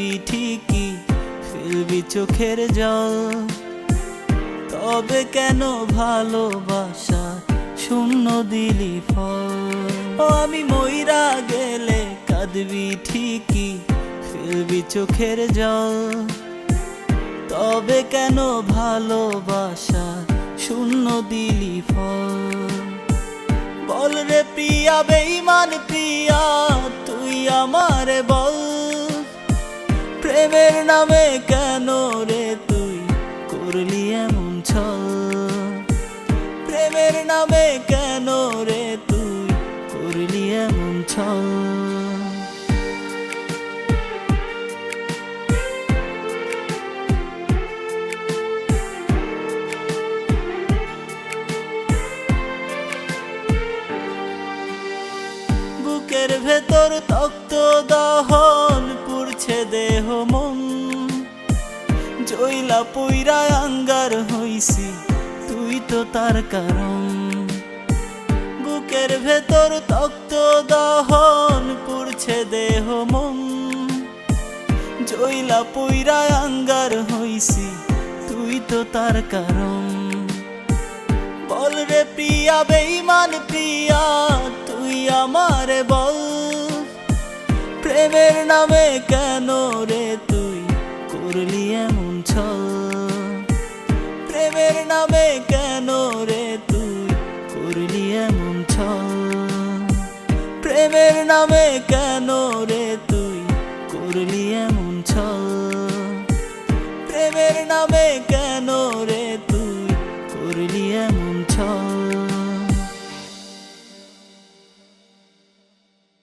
কাঁদবি ঠিকই, ফেলবি চোখের জল। তবে কেন ভালোবাসা শূন্য দিলি ফল? ও আমি মইরা গেলে কাঁদবি ঠিকই, ফেলবি চোখের জল। তবে কেন ভালোবাসা শূন্য দিলি ফল? বল রে প্রিয়া বেঈমান প্রিয়া, তুই আমারে বল, প্রেমের নামে কেন রে তুই করলি এমন ছল? প্রেমের নামে কেন রে তুই করলি এমন ছল? বুকের ভেতর তপ্ত দহন পুড়ছে দেহ মন, জইলা পুইরা আঙ্গার হইছি তুই তো তার কারণ। বুকের ভেতর তপ্ত দহন পুড়ছে দেহ মন, জইলা পুইরা আঙ্গার হইছি তুই তো তার কারণ। বল রে প্রিয়া বেঈমান প্রিয়া, তুই আমারে বল, প্রেমের নামে কেন রে তুই করলি এমন ছল? প্রেমের নামে কেন রে তুই করলি এমন ছল? প্রেমের নামে কেন রে তুই করলি এমন ছল? প্রেমের নামে কেন রে তুই করলি এমন ছল?